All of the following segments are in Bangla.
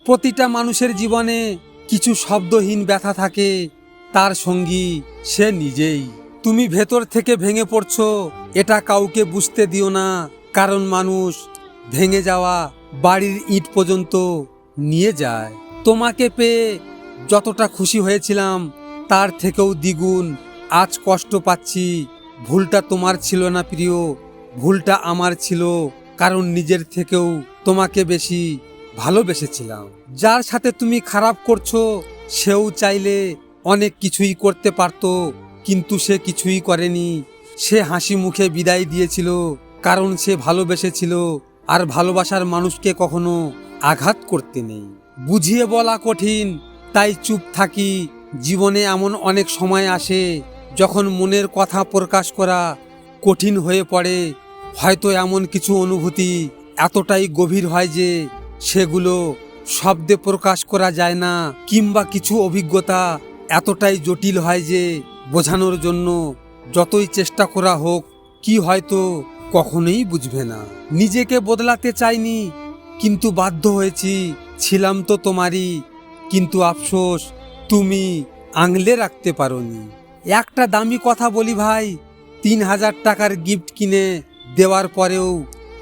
প্রতিটা মানুষের জীবনে কিছু শব্দহীন ব্যথা থাকে, তার সঙ্গী সে নিজেই। তুমি ভেতর থেকে ভেঙে পড়ছো, এটা কাউকে বুঝতে দিও না, কারণ মানুষ ভেঙে যাওয়া বাড়ির ইট পর্যন্ত নিয়ে যায়। তোমাকে পেয়ে যতটা খুশি হয়েছিলাম তার থেকেও দ্বিগুণ আজ কষ্ট পাচ্ছি। ভুলটা তোমার ছিল না প্রিয়, ভুলটা আমার ছিল, কারণ নিজের থেকেও তোমাকে বেশি ভালোবেসেছিলাম। যার সাথে তুমি খারাপ করছো সেও চাইলে অনেক কিছুই করতে পারতো, কিন্তু সে কিছুই করেনি। সে হাসি মুখে বিদায় দিয়েছিল, কারণ সে ভালোবেসেছিল, আর ভালোবাসার মানুষকে কখনো আঘাত করতে নেই। বুঝিয়ে বলা কঠিন, তাই চুপ থাকি। জীবনে এমন অনেক সময় আসে যখন মনের কথা প্রকাশ করা কঠিন হয়ে পড়ে। হয়তো এমন কিছু অনুভূতি এতটাই গভীর হয় যে সেগুলো শব্দে প্রকাশ করা যায় না, কিংবা কিছু অভিজ্ঞতা এতটাই জটিল হয় যে বোঝানোর জন্য যতই চেষ্টা করা হোক কি হয়তো কখনোই বুঝবে না। নিজেকে বদলাতে চাইনি, কিন্তু বাধ্য হয়েছি। ছিলাম তো তোমারই, কিন্তু আফসোস তুমি আঙলে রাখতে পারোনি। একটা দামি কথা বলি ভাই, 3000 টাকার গিফট কিনে দেওয়ার পরেও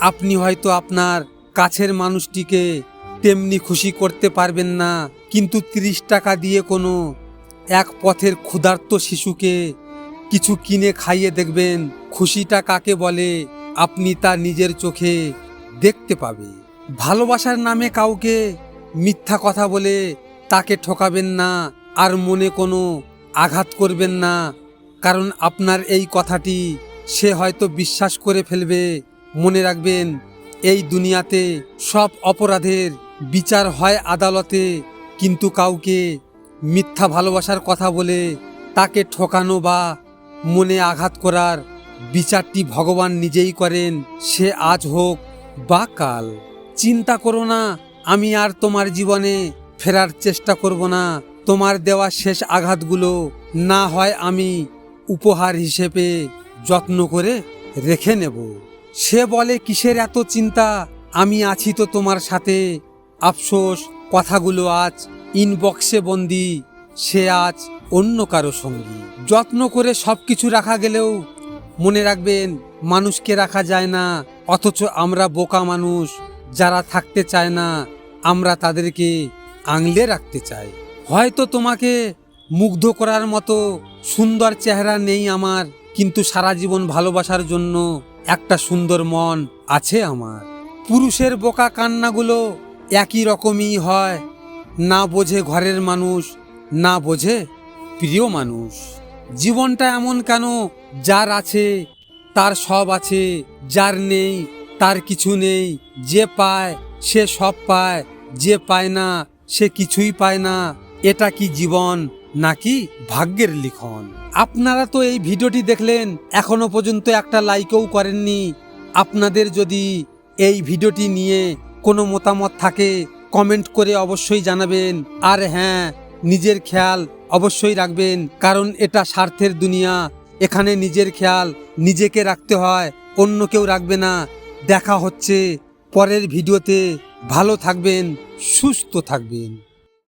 আপনি হয়তো আপনার কাছের মানুষটিকে তেমনি খুশি করতে পারবেন না, কিন্তু 30 টাকা দিয়ে কোনো এক পথের ক্ষুধার্ত শিশুকে কিছু কিনে খাইয়ে দেখবেন খুশিটা কাকে বলে, আপনি তা নিজের চোখে দেখতে পাবে। ভালোবাসার নামে কাউকে মিথ্যা কথা বলে তাকে ঠকাবেন না, আর মনে কোনো আঘাত করবেন না, কারণ আপনার এই কথাটি সে হয়তো বিশ্বাস করে ফেলবে। মনে রাখবেন, এই দুনিয়াতে সব অপরাধের বিচার হয় আদালতে, কিন্তু কাউকে মিথ্যা ভালোবাসার কথা বলে তাকে ঠকানো বা মনে আঘাত করার বিচারটি ভগবান নিজেই করেন, সে আজ হোক বা কাল। চিন্তা করো না, আমি আর তোমার জীবনে ফেরার চেষ্টা করব না। তোমার দেওয়া শেষ আঘাতগুলো না হয় আমি উপহার হিসেবে যত্ন করে রেখে নেব। সে বলে কিসের এত চিন্তা, আমি আছি তো তোমার সাথে। আফসোস কথাগুলো আজ ইনবক্সে বন্দি, সে আজ অন্য কারো সঙ্গী। যত্ন করে সব কিছু রাখা গেলেও মনে রাখবেন মানুষকে রাখা যায় না, অথচ আমরা বোকা মানুষ, যারা থাকতে চায় না আমরা তাদেরকে আংলে রাখতে চাই। হয়তো তোমাকে মুগ্ধ করার মতো সুন্দর চেহারা নেই আমার, কিন্তু সারা জীবন ভালোবাসার জন্য একটা সুন্দর মন আছে আমার। পুরুষের বোকা কান্নাগুলো একই রকমই হয়, না বোঝে ঘরের মানুষ, না বোঝে প্রিয় মানুষ। জীবনটা এমন কেন, যার আছে তার সব আছে, যার নেই তার কিছু নেই। যে পায় সে সব পায়, যে পায় না সে কিছুই পায় না। এটা কি জীবন নাকি ভাগ্যের লিখন? আপনারা তো এই ভিডিওটি দেখলেন, এখনো পর্যন্ত একটা লাইকও করেননি। আপনাদের যদি এই ভিডিওটি নিয়ে কোনো মতামত থাকে কমেন্ট করে অবশ্যই জানাবেন। আর হ্যাঁ, নিজের খেয়াল অবশ্যই রাখবেন, কারণ এটা স্বার্থের দুনিয়া। এখানে নিজের খেয়াল নিজেকে রাখতে হয়, অন্য কেউ রাখবে না। দেখা হচ্ছে পরের ভিডিওতে। ভালো থাকবেন, সুস্থ থাকবেন।